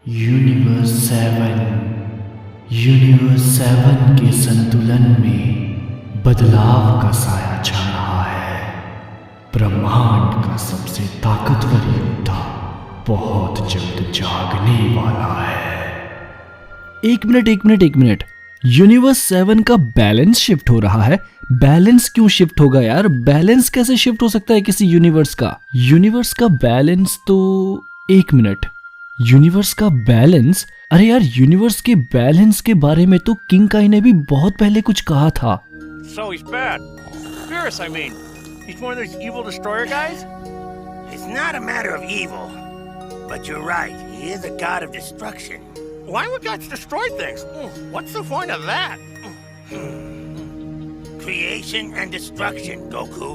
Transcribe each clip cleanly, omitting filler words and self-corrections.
Universe 7 के संतुलन में बदलाव का साया छा रहा है। ब्रह्मांड का सबसे ताकतवर योद्धा बहुत जल्द जागने वाला है। एक मिनट। यूनिवर्स 7 का बैलेंस शिफ्ट हो रहा है। बैलेंस क्यों शिफ्ट होगा यार? बैलेंस कैसे शिफ्ट हो सकता है किसी यूनिवर्स का? यूनिवर्स का बैलेंस तो एक मिनट, यूनिवर्स का बैलेंस? अरे यार, यूनिवर्स के बैलेंस के बारे में तो किंग काई ने भी बहुत पहले कुछ कहा था। So he's bad. Fierce, I mean. He's one of those evil destroyer guys? It's not a matter of evil. But you're right, he is a god of destruction. Why would gods destroy things? What's the point of that? Creation and destruction, Goku.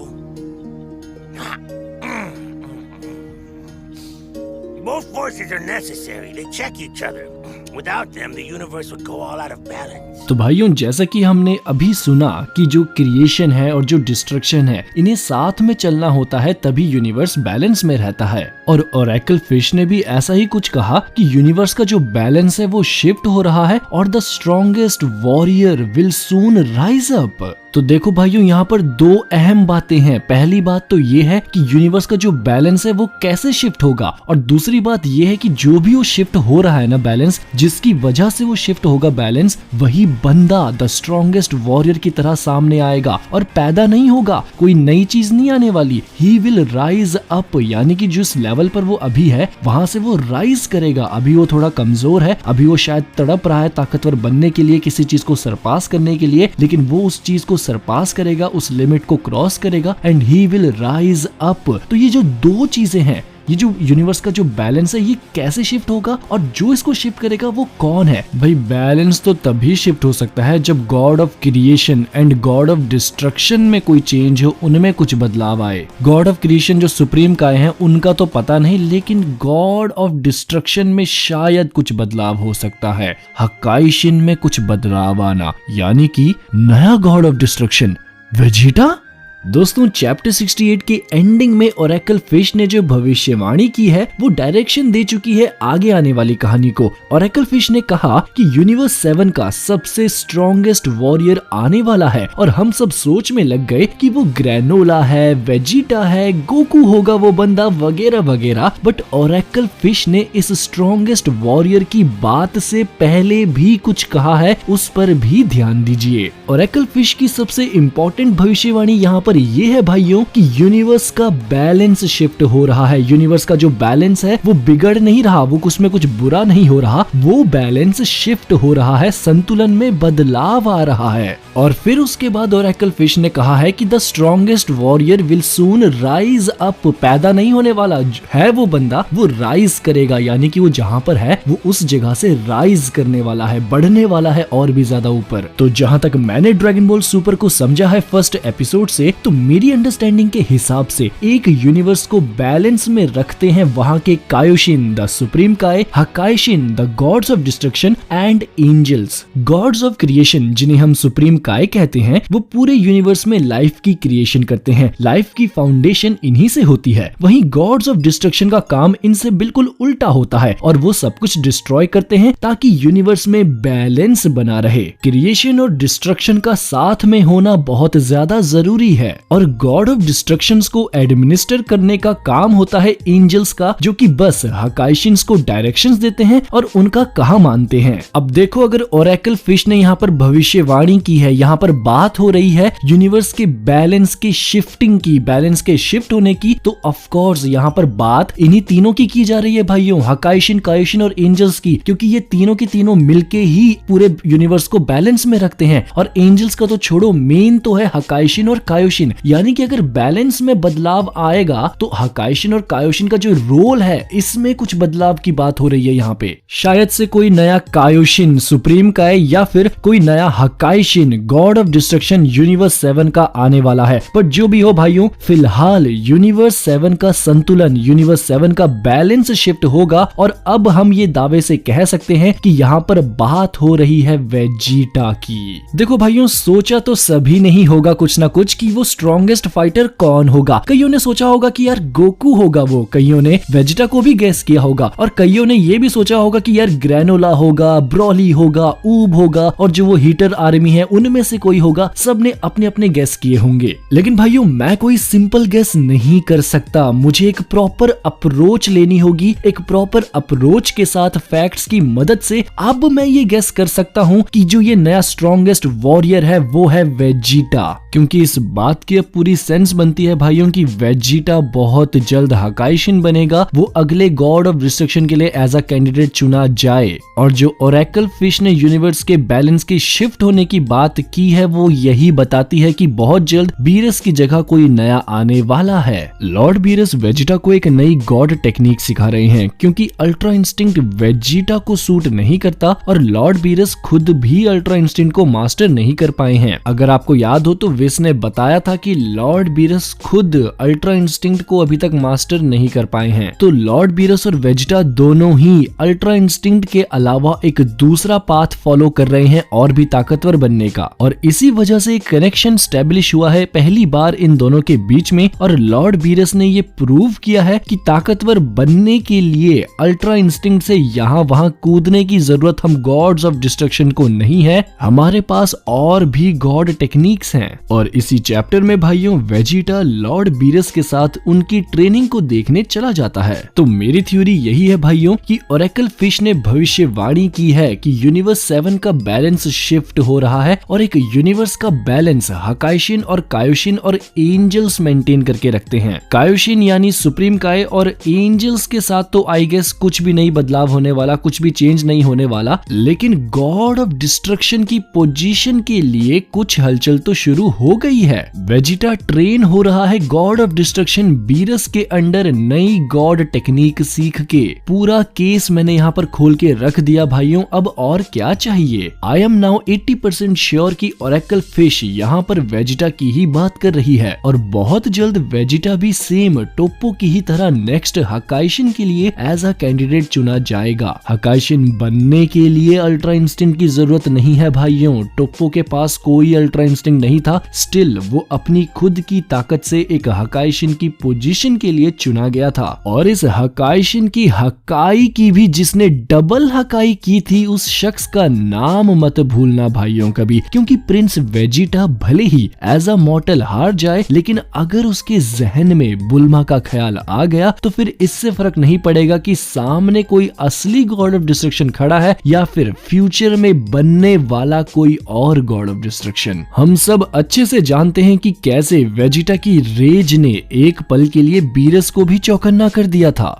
Both forces are necessary. They check each other. Without them, the universe would go all out of balance. तो भाइयों, जैसा कि हमने अभी सुना कि जो creation है और जो डिस्ट्रक्शन है, इन्हें साथ में चलना होता है, तभी यूनिवर्स बैलेंस में रहता है। और ओरेकल फिश ने भी ऐसा ही कुछ कहा कि यूनिवर्स का जो बैलेंस है वो शिफ्ट हो रहा है और the strongest warrior will soon rise up. तो देखो भाइयों, यहाँ पर दो अहम बातें हैं। पहली बात तो ये है कि यूनिवर्स का जो बैलेंस है वो कैसे शिफ्ट होगा, और दूसरी बात ये है कि जो भी वो शिफ्ट हो रहा है ना बैलेंस, जिसकी वजह से वो शिफ्ट होगा बैलेंस, वही बंदा द स्ट्रॉन्गेस्ट वॉरियर की तरह सामने आएगा और पैदा नहीं होगा। कोई नई चीज नहीं आने वाली। ही विल राइज अप, यानी कि जिस लेवल पर वो अभी है वहां से वो राइज करेगा। अभी वो थोड़ा कमजोर है, अभी वो शायद तड़प रहा है ताकतवर बनने के लिए, किसी चीज को सरपास करने के लिए, लेकिन वो उस चीज को सरपास करेगा, उस लिमिट को क्रॉस करेगा and he will rise up. तो ये जो दो चीजें हैं, ये जो यूनिवर्स का जो बैलेंस है, ये कैसे शिफ्ट होगा और जो इसको शिफ्ट करेगा वो कौन है? भाई, बैलेंस तो तभी शिफ्ट हो सकता है जब God of creation and God of destruction में कोई चेंज हो, उनमें कुछ बदलाव आए। गॉड ऑफ क्रिएशन जो सुप्रीम काए हैं उनका तो पता नहीं, लेकिन गॉड ऑफ डिस्ट्रक्शन में शायद कुछ बदलाव हो सकता है। हक्काई शिन में कुछ बदलाव आना, यानी कि नया गॉड ऑफ डिस्ट्रक्शन वेजिटा। दोस्तों, चैप्टर 68 के एंडिंग में ओरेकल फिश ने जो भविष्यवाणी की है वो डायरेक्शन दे चुकी है आगे आने वाली कहानी को। ओरेकल फिश ने कहा कि यूनिवर्स 7 का सबसे स्ट्रॉन्गेस्ट वॉरियर आने वाला है, और हम सब सोच में लग गए कि वो ग्रेनोला है, वेजिटा है, गोकू होगा वो बंदा, वगैरह वगैरह। बट ओरेकल फिश ने इस स्ट्रॉन्गेस्ट वॉरियर की बात से पहले भी कुछ कहा है, उस पर भी ध्यान दीजिए। ओरेकल फिश की सबसे इम्पोर्टेंट भविष्यवाणी यहाँ ये है भाइयों कि यूनिवर्स का बैलेंस शिफ्ट हो रहा है। यूनिवर्स का जो बैलेंस है वो बिगड़ नहीं रहा, वो उसमें कुछ बुरा नहीं हो रहा, वो बैलेंस शिफ्ट हो रहा है, संतुलन में बदलाव आ रहा है। और फिर उसके बाद ओरेकल फिश ने कहा है कि the strongest warrior will soon rise up. पैदा नहीं होने वाला है वो बंदा, वो राइज करेगा, यानी कि वो जहां पर है वो उस जगह से राइज करने वाला है, बढ़ने वाला है और भी ज्यादा ऊपर। तो जहां तक मैंने ड्रैगन बॉल सुपर को समझा है फर्स्ट एपिसोड से, तो मेरी अंडरस्टैंडिंग के हिसाब से एक यूनिवर्स को बैलेंस में रखते हैं वहां के कायोशिन the supreme Kai, Hakaishin the gods of destruction and angels. Gods of creation जिन्हें हम सुप्रीम काय कहते हैं, वो पूरे यूनिवर्स में लाइफ की क्रिएशन करते हैं। लाइफ की फाउंडेशन इन्हीं से होती है। वहीं गॉड्स ऑफ डिस्ट्रक्शन का काम इनसे बिल्कुल उल्टा होता है, और वो सब कुछ डिस्ट्रॉय करते हैं ताकि यूनिवर्स में बैलेंस बना रहे। क्रिएशन और डिस्ट्रक्शन का साथ में होना बहुत ज्यादा जरूरी है, और गॉड ऑफ डिस्ट्रक्शंस को एडमिनिस्टर करने का काम होता है एंजल्स का, जो कि बस हकाइशिन्स को डायरेक्शंस देते हैं और उनका कहा मानते हैं। अब देखो, अगर ओरेकल फिश ने यहाँ पर भविष्यवाणी की है, यहाँ पर बात हो रही है यूनिवर्स के बैलेंस के शिफ्टिंग की, बैलेंस के शिफ्ट होने की, तो ऑफ कोर्स यहाँ पर बात इन्हीं तीनों की जा रही है भाइयों, हकाइशिन, कायोशिन और एंजल्स की, क्योंकि ये तीनों की तीनों मिलके ही पूरे यूनिवर्स को बैलेंस में रखते हैं। और एंजल्स का तो छोड़ो, मेन तो है हकाइशिन और कायोशिन, यानी कि अगर बैलेंस में बदलाव आएगा तो हकाइशिन और कायोशिन का जो रोल है इसमें कुछ बदलाव की बात हो रही है यहाँ पे। शायद से कोई नया कायोशिन सुप्रीम काय या फिर कोई नया हकाइशिन गॉड ऑफ डिस्ट्रक्शन यूनिवर्स 7 का आने वाला है। बट जो भी हो भाइयों, फिलहाल यूनिवर्स 7 का संतुलन, यूनिवर्स 7 का बैलेंस शिफ्ट होगा, और अब हम ये दावे से कह सकते हैं कि यहाँ पर बात हो रही है वेजिटा की। देखो भाइयों, सोचा तो सभी नहीं होगा कुछ ना कुछ कि वो स्ट्रॉन्गेस्ट फाइटर कौन होगा। कईयों ने सोचा होगा कि यार गोकू होगा वो, कईयों ने वेजिटा को भी गेस किया होगा और कईयों ने ये भी सोचा होगा कि यार ग्रेनोला होगा, ब्रॉली होगा, ऊब होगा और जो वो हीटर आर्मी है उनमें से कोई होगा। सबने अपने अपने गेस किए होंगे। लेकिन भाइयों मैं कोई सिंपल गेस नहीं कर सकता, मुझे एक प्रॉपर अप्रोच लेनी होगी। एक प्रॉपर अप्रोच के साथ फैक्ट्स की मदद से अब मैं ये गेस कर सकता हूँ कि जो ये नया स्ट्रॉन्गेस्ट वॉरियर है वो है वेजिटा, क्योंकि इस बात की अब पूरी सेंस बनती है भाइयों कि वेजिटा बहुत जल्द हकाइशिन बनेगा, वो अगले गॉड ऑफ डिस्ट्रक्शन के लिए एज अ कैंडिडेट चुना जाए। और जो ओरेकल फिश ने यूनिवर्स के बैलेंस के शिफ्ट होने की बात की है वो यही बताती है कि बहुत जल्द बीरस की जगह कोई नया आने वाला है। लॉर्ड बीरस वेजिटा को एक नई गॉड टेक्निक सिखा रहे हैं, क्योंकि अल्ट्रा इंस्टिंक्ट वेजिटा को सूट नहीं करता और लॉर्ड बीरस खुद भी अल्ट्रा इंस्टिंक्ट को मास्टर नहीं कर पाए हैं। अगर आपको याद हो तो विस ने बताया था कि लॉर्ड बीरस खुद अल्ट्रा इंस्टिंक्ट को अभी तक मास्टर नहीं कर पाए हैं। तो लॉर्ड बीरस और वेजिटा दोनों ही अल्ट्रा इंस्टिंक्ट के अलावा एक दूसरा पाथ फॉलो कर रहे हैं और भी ताकतवर बनने का, और इसी वजह से एक कनेक्शन स्टैब्लिश हुआ है पहली बार इन दोनों के बीच में। और लॉर्ड बीरस ने ये प्रूव किया है कि ताकतवर बनने के लिए अल्ट्रा इंस्टिंक्ट से यहाँ वहाँ कूदने की जरूरत हम गॉड्स ऑफ डिस्ट्रक्शन को नहीं है, हमारे पास और भी गॉड टेक्निक्स हैं। और इसी चैप्टर में भाइयों वेजिटा लॉर्ड बीरस के साथ उनकी ट्रेनिंग को देखने चला जाता है। तो मेरी थ्योरी यही है भाइयों कि ओरेकल फिश ने भविष्यवाणी की है कि यूनिवर्स 7 का बैलेंस शिफ्ट हो रहा है और एक यूनिवर्स का बैलेंस हकाइशिन और कायोशिन और एंजल्स मेंटेन करके रखते हैं। कायोशिन यानी सुप्रीम काय और एंजल्स के साथ तो आई गेस कुछ भी नहीं बदलाव होने वाला, कुछ भी चेंज नहीं होने वाला, लेकिन गॉड ऑफ डिस्ट्रक्शन की पोजीशन के लिए कुछ हलचल तो शुरू हो गई है। वेजिटा ट्रेन हो रहा है गॉड ऑफ डिस्ट्रक्शन बीरस के अंडर नई गॉड टेक्निक सीख के। पूरा केस मैंने यहाँ पर खोल के रख दिया भाइयों, अब और क्या चाहिए। आई एम नाउ 80% श्योर कि ओरेकल फिश यहाँ पर वेजिटा की ही बात कर रही है और बहुत जल्द वेजिटा भी सेम टोप्पो की ही तरह नेक्स्ट हकाइशिन के लिए एज अ कैंडिडेट चुना जाएगा। हकाइशिन बनने के लिए अल्ट्रा इंस्टिंक्ट की जरूरत नहीं है भाइयों, टोप्पो के पास कोई अल्ट्रा इंस्टिंक्ट नहीं था, स्टिल वो अपनी खुद की ताकत से एक हकाइशिन की पोजीशन के लिए चुना गया था। और इस हकाइशिन की हकाई की भी जिसने डबल हकाई की थी उस शख्स का नाम मत भूलना भाइयों कभी, क्योंकि प्रिंस वेजिटा भले ही एज अ मॉर्टल हार जाए, लेकिन अगर उसके जहन में बुल्मा का ख्याल आ गया तो फिर इससे फर्क नहीं पड़ेगा कि सामने कोई असली गॉड ऑफ डिस्ट्रक्शन खड़ा है या फिर फ्यूचर में बनने वाला कोई और गॉड ऑफ डिस्ट्रक्शन। हम सब अच्छे से जानते हैं कि कैसे वेजिटा की रेज ने एक पल के लिए बीरस को भी चौकन्ना कर दिया था।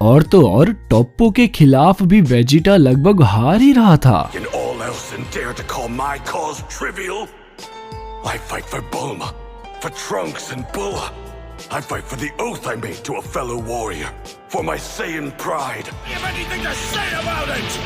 और तो और टोप्पो के खिलाफ भी वेजिटा लगभग हार ही रहा था। Can all else and dare to call my cause trivial? I fight for Bulma, for Trunks and Bulla. I fight for the oath I made to a fellow warrior, for my Saiyan pride. You have anything to say about it?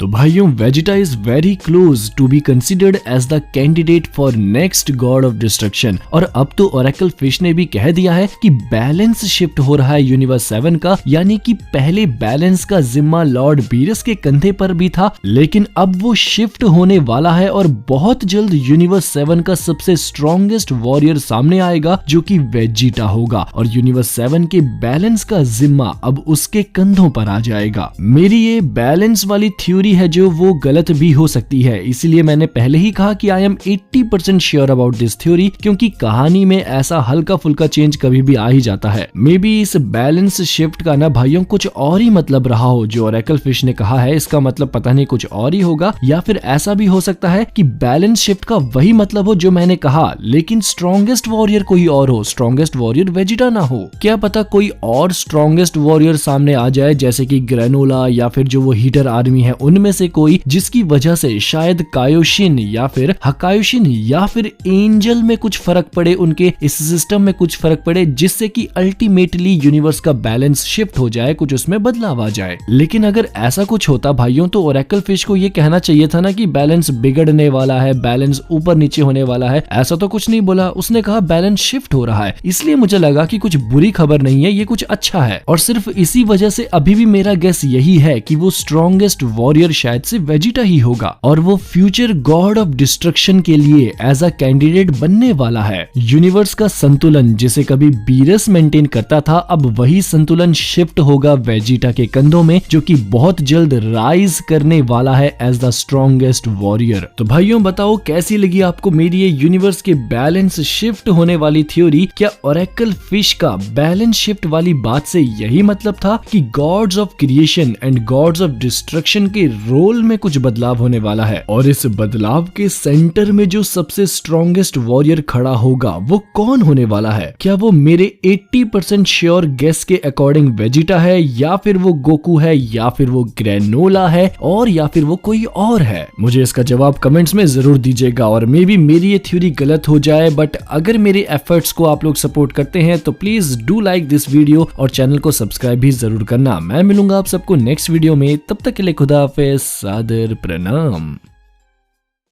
तो भाइयों Vegeta is very close to be considered as the candidate for next god of destruction. और अब तो Oracle fish ने भी कह दिया है कि बैलेंस शिफ्ट हो रहा है यूनिवर्स 7 का, यानी कि पहले बैलेंस का जिम्मा लॉर्ड बीरस के कंधे पर भी था, लेकिन अब वो शिफ्ट होने वाला है और बहुत जल्द यूनिवर्स 7 का सबसे स्ट्रॉन्गेस्ट वॉरियर सामने आएगा जो कि वेजिटा होगा और यूनिवर्स 7 के बैलेंस का जिम्मा अब उसके कंधों पर आ जाएगा। मेरी ये बैलेंस वाली थ्योरी है जो वो गलत भी हो सकती है, इसलिए मैंने पहले ही कहा कि I am 80% sure about this theory, क्योंकि कहानी में ऐसा हल्का फुल्का चेंज कभी भी आ ही जाता है। मे बी इस बैलेंस शिफ्ट का ना भाइयों कुछ और ही मतलब रहा हो जो ओरेकल फिश ने कहा है, इसका मतलब पता नहीं कुछ और ही होगा, या फिर ऐसा भी हो सकता है कि बैलेंस शिफ्ट का वही मतलब हो जो मैंने कहा, लेकिन स्ट्रॉन्गेस्ट वॉरियर कोई और हो, स्ट्रॉन्गेस्ट वॉरियर वेजिटा ना हो। क्या पता कोई और स्ट्रॉन्गेस्ट वॉरियर सामने आ जाए, जैसे कि ग्रेनोला या फिर जो वो हीटर आर्मी है उनमें में से कोई, जिसकी वजह से शायद कायोशिन या फिर हकायोशिन या फिर एंजल में कुछ फर्क पड़े, उनके इस सिस्टम में कुछ फर्क पड़े, जिससे कि अल्टीमेटली यूनिवर्स का बैलेंस शिफ्ट हो जाए, कुछ उसमें बदलाव आ जाए। लेकिन अगर ऐसा कुछ होता भाइयों, तो ओरेकल फिश को ये कहना चाहिए था ना कि बैलेंस बिगड़ने वाला है, बैलेंस ऊपर नीचे होने वाला है। ऐसा तो कुछ नहीं बोला, उसने कहा बैलेंस शिफ्ट हो रहा है। इसलिए मुझे लगा कि कुछ बुरी खबर नहीं है, ये कुछ अच्छा है। और सिर्फ इसी वजह से अभी भी मेरा गेस यही है कि वो स्ट्रॉन्गेस्ट वॉरियर शायद से वेजिटा ही होगा और वो फ्यूचर गॉड ऑफ डिस्ट्रक्शन के लिए एज अ कैंडिडेट बनने वाला है। यूनिवर्स का संतुलन जिसे कभी बीरस मेंटेन करता था, अब वही संतुलन शिफ्ट होगा वेजिटा के कंधों में, जो कि बहुत जल्द राइज करने वाला है एज द स्ट्रॉन्गेस्ट वॉरियर। तो भाइयों बताओ कैसी लगी आपको मेरी ये यूनिवर्स के बैलेंस शिफ्ट होने वाली थ्योरी? क्या ओरेकल फिश का बैलेंस शिफ्ट वाली बात से यही मतलब था कि God's of creation and God's of destruction के रोल में कुछ बदलाव होने वाला है? और इस बदलाव के सेंटर में जो सबसे स्ट्रॉन्गेस्ट वॉरियर खड़ा होगा वो कौन होने वाला है? क्या वो मेरे 80% श्योर गेस के अकॉर्डिंग वेजिटा है, या फिर वो गोकू है, या फिर वो ग्रेनोला है, और या फिर वो कोई और है? मुझे इसका जवाब कमेंट्स में जरूर दीजिएगा। और मे बी मेरी ये थ्योरी गलत हो जाए, बट अगर मेरे एफर्ट्स को आप लोग सपोर्ट करते हैं तो please do like this video और चैनल को सब्सक्राइब भी जरूर करना। मैं मिलूंगा आप सबको नेक्स्ट वीडियो में, तब तक के लिए खुदा हाफिज़, सादर प्रणाम।